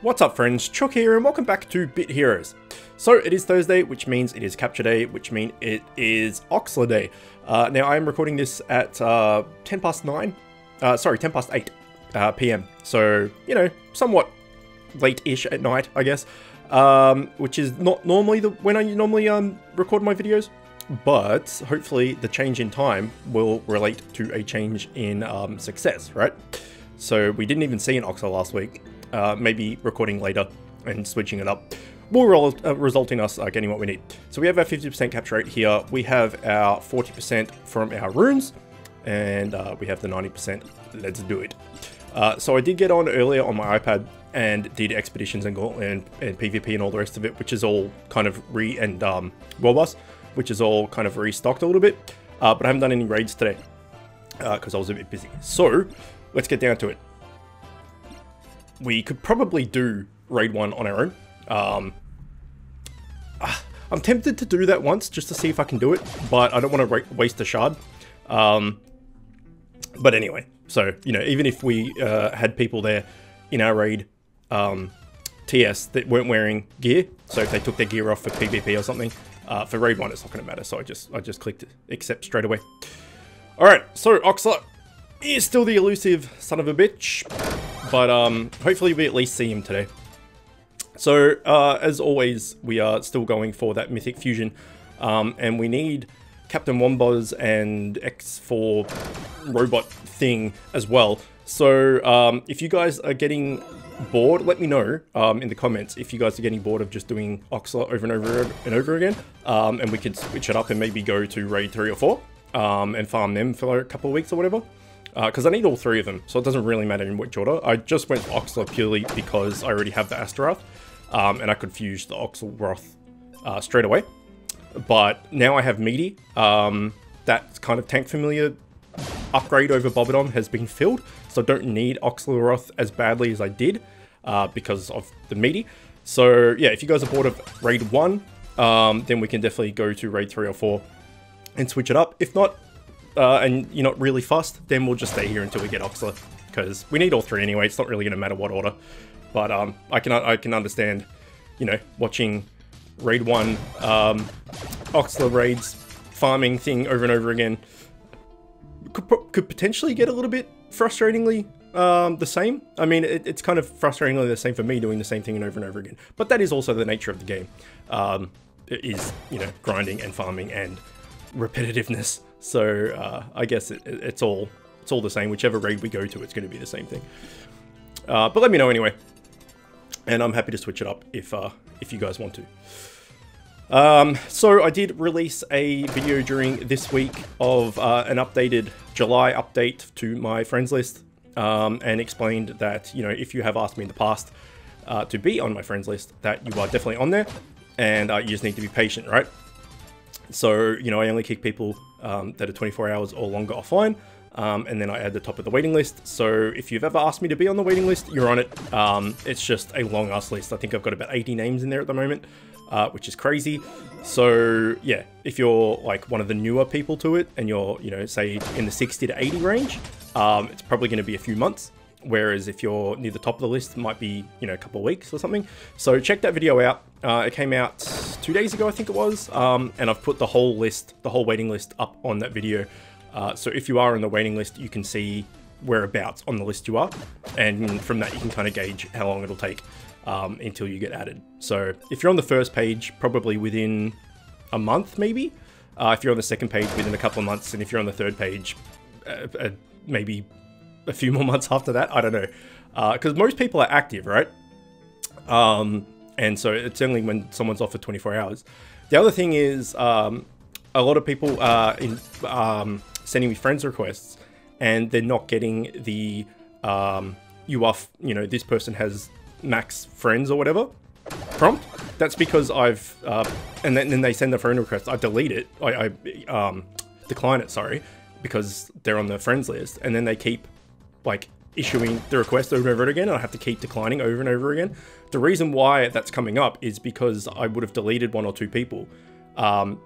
What's up friends, Chook here and welcome back to Bit Heroes. So it is Thursday, which means it is capture day, which means it is Oxla day. Now I am recording this at 10 past 8 PM. So, you know, somewhat late-ish at night, I guess. Which is not normally when I normally record my videos. But hopefully the change in time will relate to a change in success, right? So we didn't even see an Oxla last week. Maybe recording later and switching it up will result in us getting what we need. So we have our 50% capture rate here. We have our 40% from our runes, and we have the 90%. Let's do it. So I did get on earlier on my iPad and did expeditions and PvP and all the rest of it, which is all kind of World Boss, which is all kind of restocked a little bit. But I haven't done any raids today because I was a bit busy. So let's get down to it. We could probably do raid 1 on our own. I'm tempted to do that once just to see if I can do it, but I don't want to waste a shard. But anyway, so, you know, even if we had people there in our raid TS that weren't wearing gear, so if they took their gear off for PvP or something, for raid 1 it's not going to matter, so I just clicked accept straight away. Alright, so Oxla is still the elusive son of a bitch, but hopefully we at least see him today. So as always, we are still going for that mythic fusion, and we need Captain Wombos and X4 robot thing as well. So if you guys are getting bored, let me know in the comments if you guys are getting bored of just doing Oxla over and over and over again, and we could switch it up and maybe go to raid 3 or 4 and farm them for a couple of weeks or whatever. Because I need all 3 of them, so it doesn't really matter in which order. I just went for Oxla purely because I already have the Astaroth, and I could fuse the Oxelroth straight away. But now I have Meaty. That kind of tank familiar upgrade over Bobodon has been filled, so I don't need Oxelroth as badly as I did because of the Meaty. So yeah, if you guys are bored of raid 1, then we can definitely go to raid 3 or 4 and switch it up. If not, and you're not really fussed, then we'll just stay here until we get Oxla, because we need all 3 anyway. It's not really going to matter what order. But I can understand, you know, watching raid 1 Oxla raids farming thing over and over again could potentially get a little bit frustratingly the same. I mean, it's kind of frustratingly the same for me doing the same thing over and over again. But that is also the nature of the game. It is, you know, grinding and farming and repetitiveness. So I guess it's all the same. Whichever raid we go to, it's going to be the same thing. But let me know anyway, and I'm happy to switch it up if you guys want to. So I did release a video during this week of an updated July update to my friends list, and explained that, you know, if you have asked me in the past to be on my friends list, that you are definitely on there, and you just need to be patient, right? So, you know, I only kick people that are 24 hours or longer offline, and then I add the top of the waiting list. So if you've ever asked me to be on the waiting list, you're on it. It's just a long ass list. I think I've got about 80 names in there at the moment, which is crazy. So yeah, if you're like one of the newer people to it and you're, you know, say in the 60 to 80 range, it's probably going to be a few months. Whereas if you're near the top of the list, it might be, you know, a couple of weeks or something. So check that video out. It came out 2 days ago, I think it was. And I've put the whole waiting list up on that video. So if you are on the waiting list, you can see whereabouts on the list you are. And from that, you can kind of gauge how long it'll take until you get added. So if you're on the first page, probably within a month, maybe. If you're on the second page, within a couple of months. And if you're on the third page, maybe a few more months after that. I don't know. Because most people are active, right? And so it's only when someone's off for 24 hours. The other thing is, a lot of people are sending me friends requests, and they're not getting the you know, this person has max friends or whatever prompt. That's because I've and then they send the friend request. I delete it. I decline it. Sorry, because they're on the friends list, and then they keep like issuing the request over and over again, and I have to keep declining over and over again. The reason why that's coming up is because I would have deleted 1 or 2 people.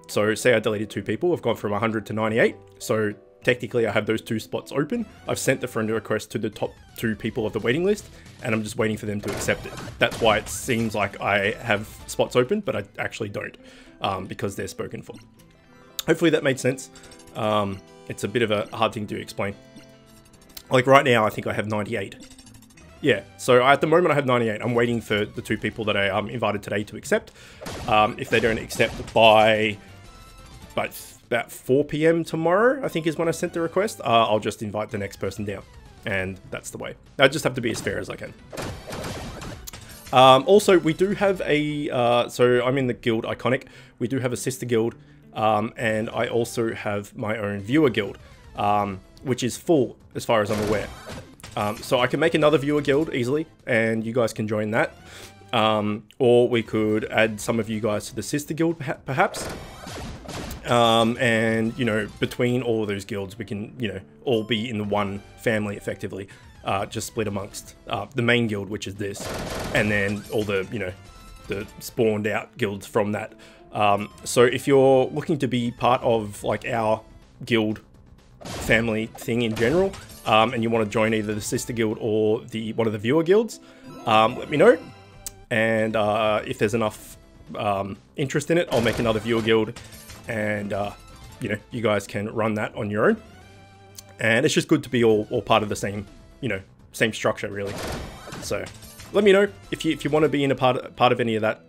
So say I deleted 2 people, I've gone from 100 to 98. So technically I have those 2 spots open. I've sent the friend request to the top 2 people of the waiting list, and I'm just waiting for them to accept it. That's why it seems like I have spots open, but I actually don't, because they're spoken for. Hopefully that made sense. It's a bit of a hard thing to explain. Like right now, I think I have 98. Yeah, so at the moment I have 98. I'm waiting for the 2 people that I invited today to accept. If they don't accept by about 4 PM tomorrow, I think is when I sent the request, I'll just invite the next person down. And that's the way. I just have to be as fair as I can. Also, we do have a, so I'm in the guild Iconic. We do have a sister guild, and I also have my own viewer guild, which is full as far as I'm aware. So I can make another viewer guild easily, and you guys can join that. Or we could add some of you guys to the sister guild, perhaps. And, you know, between all of those guilds, we can, you know, all be in the one family, effectively. Just split amongst the main guild, which is this, and then all the, you know, the spawned out guilds from that. So if you're looking to be part of, like, our guild family thing in general, and you want to join either the sister guild or one of the viewer guilds, let me know. And if there's enough interest in it, I'll make another viewer guild, and you know, you guys can run that on your own. And it's just good to be all part of the same, you know, same structure, really. So let me know if you want to be in a part of any of that.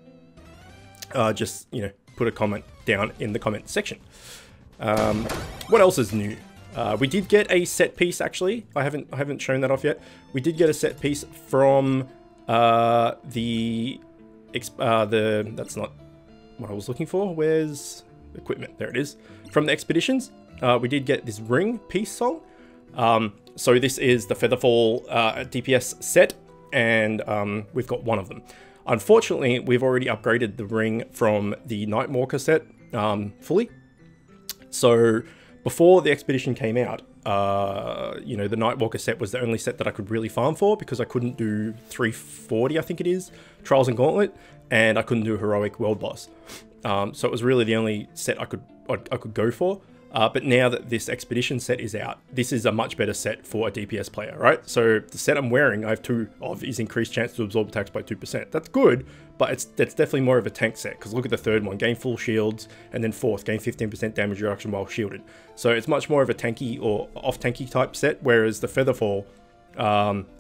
Just, you know, put a comment down in the comment section. What else is new? We did get a set piece, actually. I haven't shown that off yet. We did get a set piece from that's not what I was looking for. Where's equipment? There it is. From the expeditions, we did get this ring piece song. So this is the Featherfall DPS set, and we've got one of them. Unfortunately, we've already upgraded the ring from the Nightwalker set fully. So before the expedition came out, you know, the Nightwalker set was the only set that I could really farm for, because I couldn't do 340, I think it is, Trials and Gauntlet, and I couldn't do Heroic World Boss. So it was really the only set I could go for. But now that this expedition set is out, this is a much better set for a DPS player, right? So the set I'm wearing, I have 2 of, is increased chance to absorb attacks by 2%. That's good, but it's definitely more of a tank set, because look at the third one, gain full shields, and then 4th, gain 15% damage reduction while shielded. So it's much more of a tanky or off-tanky type set, whereas the Featherfall,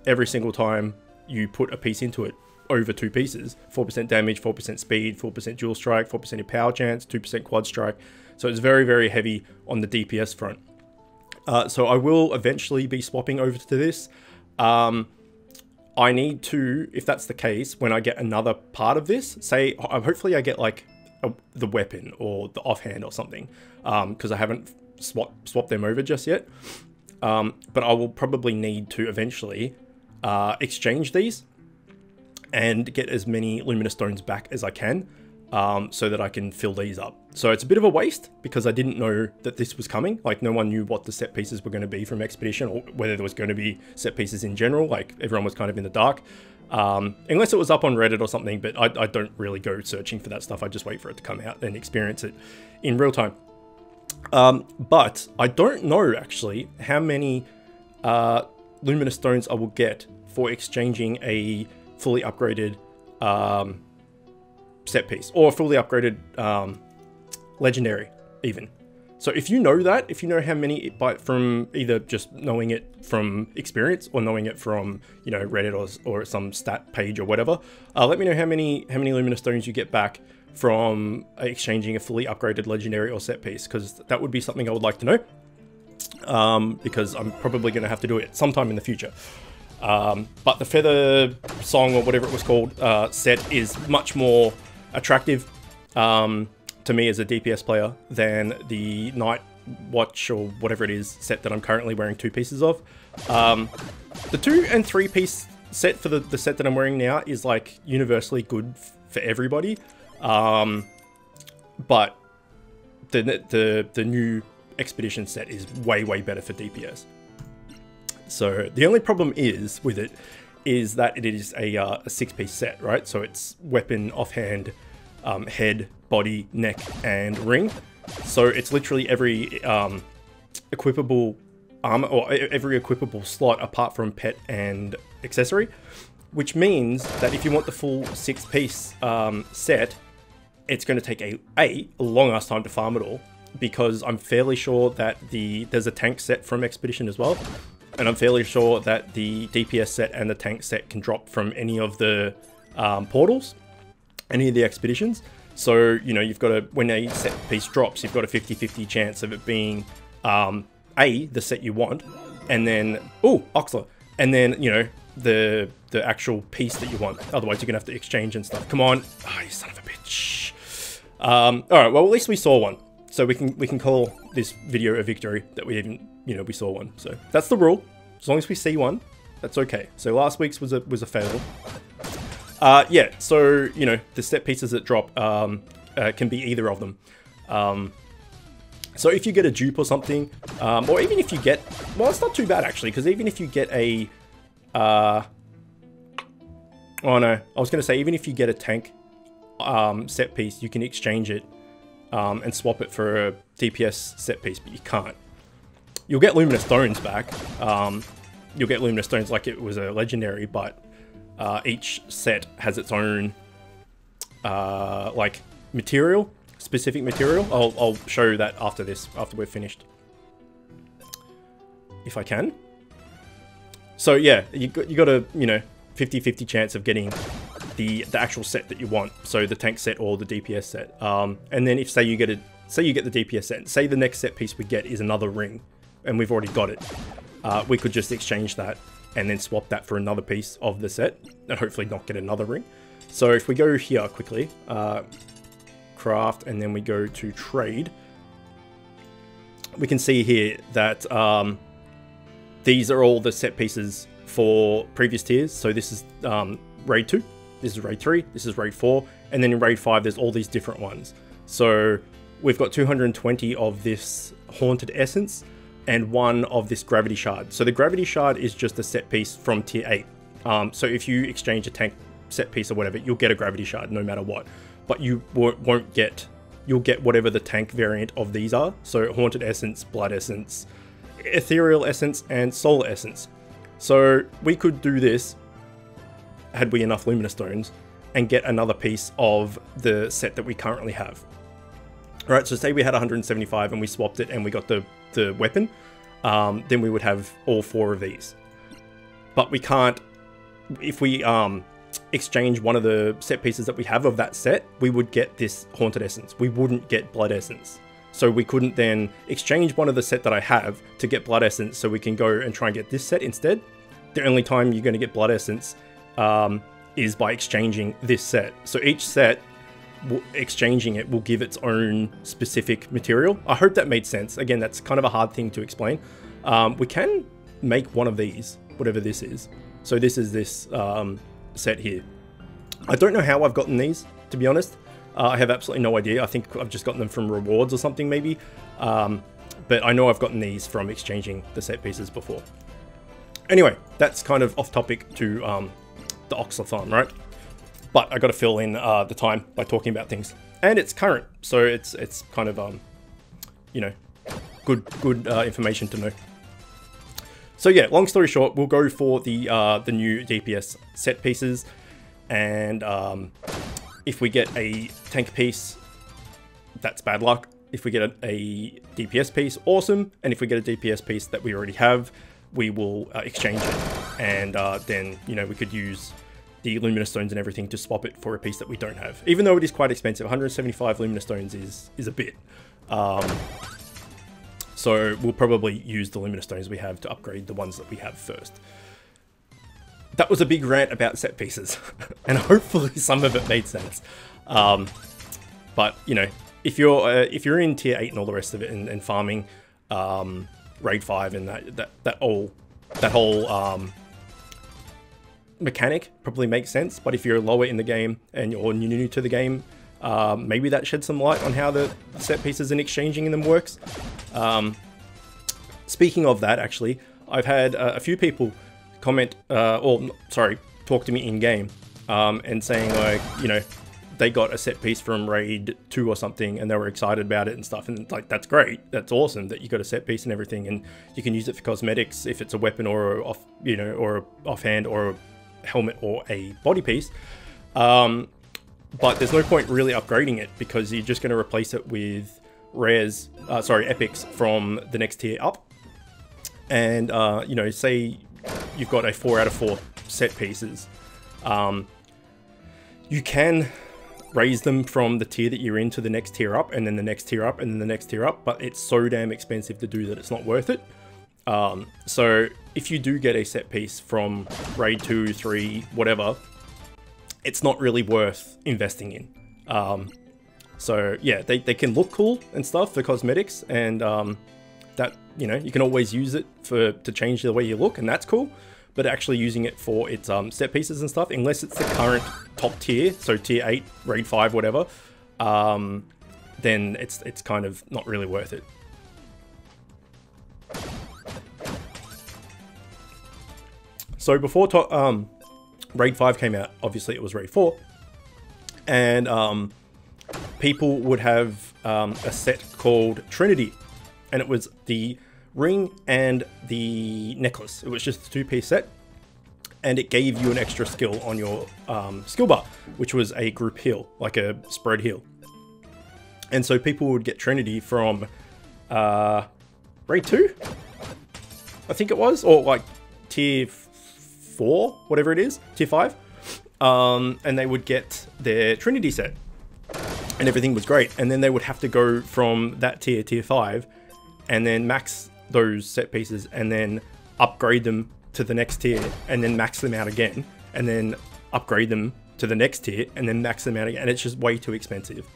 every single time you put a piece into it, over 2 pieces, 4% damage, 4% speed, 4% dual strike, 4% in power chance, 2% quad strike. So it's very, very heavy on the DPS front. So I will eventually be swapping over to this. I need to, if that's the case, when I get another part of this, say, hopefully I get like the weapon or the offhand or something, because I haven't swapped them over just yet. But I will probably need to eventually exchange these and get as many Luminous Stones back as I can, so that I can fill these up. So it's a bit of a waste, because I didn't know that this was coming. Like, no one knew what the set pieces were going to be from Expedition, or whether there was going to be set pieces in general. Like, everyone was kind of in the dark. Unless it was up on Reddit or something, but I don't really go searching for that stuff. I just wait for it to come out and experience it in real time. But I don't know, actually, how many Luminous Stones I will get for exchanging a fully upgraded set piece, or fully upgraded legendary even. So if you know that, if you know how many from either just knowing it from experience or knowing it from, you know, Reddit or some stat page or whatever, let me know how many Luminous Stones you get back from exchanging a fully upgraded legendary or set piece, because that would be something I would like to know, because I'm probably going to have to do it sometime in the future. But the Feather Song, or whatever it was called, set is much more attractive to me as a DPS player than the Night Watch or whatever it is set that I'm currently wearing 2 pieces of. The 2 and 3 piece set for the set that I'm wearing now is like universally good for everybody, but the new Expedition set is way better for DPS. So the only problem with it is that it is a 6-piece set, right? So it's weapon, offhand, head, body, neck, and ring. So it's literally every equipable armor, or every equipable slot apart from pet and accessory, which means that if you want the full 6-piece set, it's going to take a long ass time to farm it all, because I'm fairly sure that there's a tank set from Expedition as well, and I'm fairly sure that the DPS set and the tank set can drop from any of the portals, any of the expeditions. So, you know, you've got when a set piece drops, you've got a 50-50 chance of it being the set you want, and then Oxla, and then, you know, the actual piece that you want. Otherwise you're gonna have to exchange and stuff. Come on. Oh, you son of a bitch. Alright, well, at least we saw one. So we can call this video a victory that we even, you know, we saw one. So that's the rule. As long as we see one, that's okay. So last week's was a fail. Yeah, so, you know, the set pieces that drop can be either of them. So if you get a dupe or something, or even if you get, well, it's not too bad actually, because even if you get a, oh no, I was going to say, even if you get a tank set piece, you can exchange it and swap it for a DPS set piece, but you can't. You'll get Luminous Stones back. You'll get Luminous Stones like it was a legendary, but each set has its own like material, specific material. I'll show you that after this, after we're finished, if I can. So yeah, you got a, you know, 50-50 chance of getting the actual set that you want, so the tank set or the DPS set. And then if say you get the DPS set, say the next set piece we get is another ring, and we've already got it, we could just exchange that and then swap that for another piece of the set, and hopefully not get another ring. So if we go here quickly, craft, and then we go to trade, we can see here that these are all the set pieces for previous tiers. So this is raid 2, this is raid 3, this is raid 4, and then in raid 5 there's all these different ones. So we've got 220 of this haunted essence and 1 of this gravity shard. So the gravity shard is just a set piece from tier 8. So if you exchange a tank set piece or whatever, you'll get a gravity shard no matter what, but you won't get, you'll get whatever the tank variant of these are. So haunted essence, blood essence, ethereal essence, and solar essence. So we could do this, had we enough Luminous Stones, and get another piece of the set that we currently have. All right, so say we had 175 and we swapped it and we got the weapon, then we would have all 4 of these. But we can't, if we exchange one of the set pieces that we have of that set, we would get this haunted essence. We wouldn't get blood essence. So we couldn't then exchange one of the set that I have to get blood essence, so we can go and try and get this set instead. The only time you're going to get blood essence is by exchanging this set. So each set, exchanging it will give its own specific material. I hope that made sense. Again, that's kind of a hard thing to explain. We can make one of these, whatever this is. So this is this set here. I don't know how I've gotten these, to be honest. I have absolutely no idea. I think I've just gotten them from rewards or something maybe. But I know I've gotten these from exchanging the set pieces before. Anyway, that's kind of off topic to the Oxla farm, right? But I got to fill in the time by talking about things, and it's current, so it's kind of you know, good information to know. So yeah, long story short, we'll go for the new DPS set pieces, and if we get a tank piece, that's bad luck. If we get a DPS piece, awesome, and if we get a DPS piece that we already have, we will exchange it, and then, you know, we could use the Luminous Stones and everything to swap it for a piece that we don't have. Even though it is quite expensive, 175 Luminous Stones is a bit. So we'll probably use the Luminous Stones we have to upgrade the ones that we have first. That was a big rant about set pieces, and hopefully some of it made sense. But, you know, if you're in tier 8 and all the rest of it, and farming raid 5 and that whole mechanic probably makes sense. But if you're lower in the game and you're new to the game, maybe that sheds some light on how the set pieces and exchanging in them works. Speaking of that, actually, I've had a few people comment, talk to me in game, and saying, like, you know, they got a set piece from Raid 2 or something, and they were excited about it and stuff. And like, that's great. That's awesome that you got a set piece and everything, and you can use it for cosmetics if it's a weapon or a off, you know, or a offhand or a helmet or a body piece. But there's no point really upgrading it because you're just going to replace it with rares, epics from the next tier up. And, you know, say you've got a 4 out of 4 set pieces. You can raise them from the tier that you're in to the next tier up, and then the next tier up, and then the next tier up, but it's so damn expensive to do that it's not worth it. So if you do get a set piece from Raid 2, 3, whatever, it's not really worth investing in. So yeah, they can look cool and stuff for cosmetics, and that, you know, you can always use it to change the way you look, and that's cool. But actually using it for its set pieces and stuff, unless it's the current top tier, so tier 8, raid 5, whatever, then it's kind of not really worth it. So before raid 5 came out, obviously it was raid 4, and people would have a set called Trinity, and it was the ring and the necklace. It was just a 2-piece set, and it gave you an extra skill on your skill bar, which was a group heal, like a spread heal. And so people would get Trinity from raid 2, I think it was, or like tier 4, whatever it is, tier 5, and they would get their Trinity set, and everything was great. And then they would have to go from that tier 5, and then max those set pieces, and then upgrade them to the next tier, and then max them out again, and then upgrade them to the next tier, and then max them out again. And it's just way too expensive.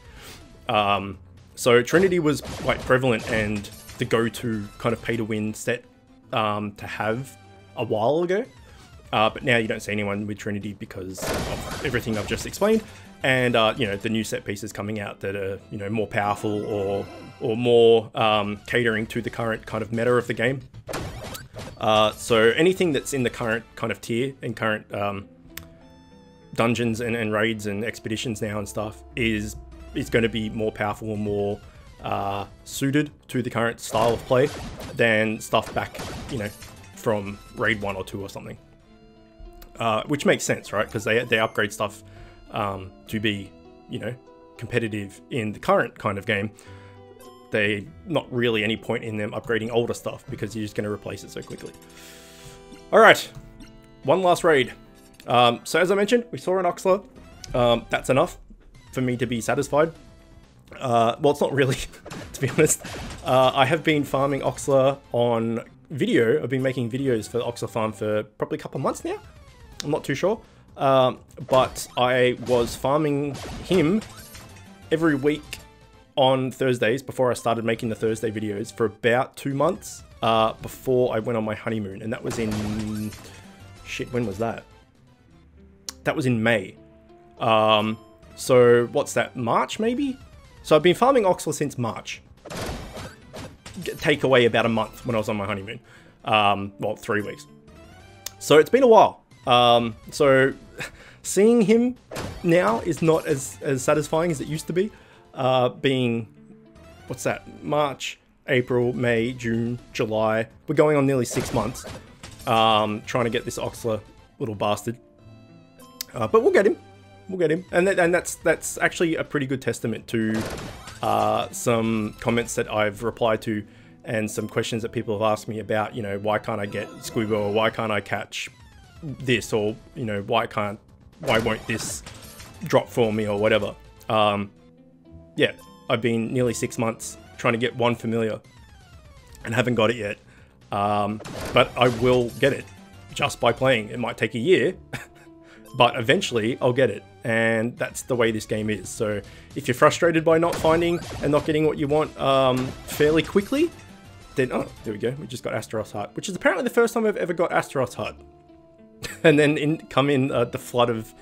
So Trinity was quite prevalent and the go-to kind of pay-to-win set to have a while ago. But now you don't see anyone with Trinity because of everything I've just explained. And, you know, the new set pieces coming out that are, you know, more powerful or more catering to the current kind of meta of the game. So anything that's in the current kind of tier and current dungeons and raids and expeditions now and stuff is going to be more powerful and more suited to the current style of play than stuff back, you know, from raid 1 or 2 or something. Which makes sense, right? Because they upgrade stuff to be, you know, competitive in the current kind of game. They not really any point in them upgrading older stuff because you're just going to replace it so quickly. All right, one last raid. So as I mentioned, we saw an Oxla. That's enough for me to be satisfied. Well, it's not really, to be honest. I have been farming Oxla on video. I've been making videos for the Oxla farm for probably a couple of months now. I'm not too sure. But I was farming him every week on Thursdays before I started making the Thursday videos for about 2 months before I went on my honeymoon. And that was in... shit, when was that? That was in May. So what's that, March maybe? So I've been farming Oxla since March. Take away about a month when I was on my honeymoon. Well, 3 weeks. So it's been a while. So seeing him now is not as satisfying as it used to be. Being, what's that, March, April, May, June, July. We're going on nearly 6 months trying to get this Oxla little bastard. But we'll get him. We'll get him. And that's actually a pretty good testament to some comments that I've replied to and some questions that people have asked me about, you know, why can't I get scuba, or why can't I catch this, or, you know, why won't this drop for me, or whatever. Yeah, I've been nearly 6 months trying to get one familiar and haven't got it yet. But I will get it just by playing. It might take a year, but eventually I'll get it. And that's the way this game is. So if you're frustrated by not finding and not getting what you want fairly quickly, then, oh, there we go. We just got Astaroth's Heart, which is apparently the first time I've ever got Astaroth's Heart. And then come in the flood of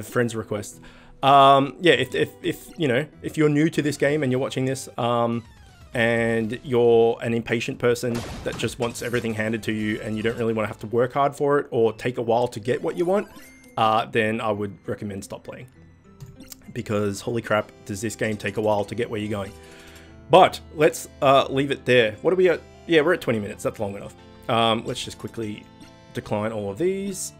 friends requests. Yeah, if you know, if you're new to this game and you're watching this, and you're an impatient person that just wants everything handed to you and you don't really want to have to work hard for it or take a while to get what you want, then I would recommend stop playing. because holy crap, does this game take a while to get where you're going. But let's leave it there. What are we at? Yeah, we're at 20 minutes. That's long enough. Let's just quickly decline all of these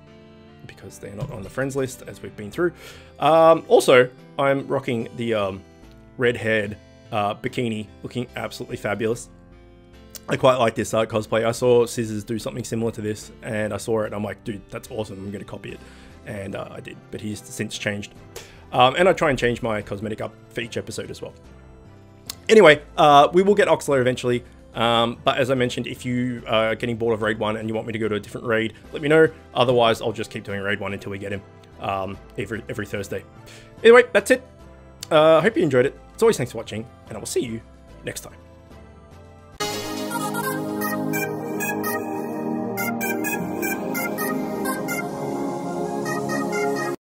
because they're not on the friends list as we've been through. Also, I'm rocking the red-haired bikini, looking absolutely fabulous. I quite like this cosplay. I saw Scissors do something similar to this, and I saw it, and I'm like, dude, that's awesome. I'm going to copy it. And I did, but he's since changed. And I try and change my cosmetic up for each episode as well. Anyway, we will get Oxla eventually. But as I mentioned, if you are getting bored of Raid 1 and you want me to go to a different raid, let me know. Otherwise, I'll just keep doing Raid 1 until we get him every Thursday. Anyway, that's it. I hope you enjoyed it. As always, thanks for watching, and I will see you next time.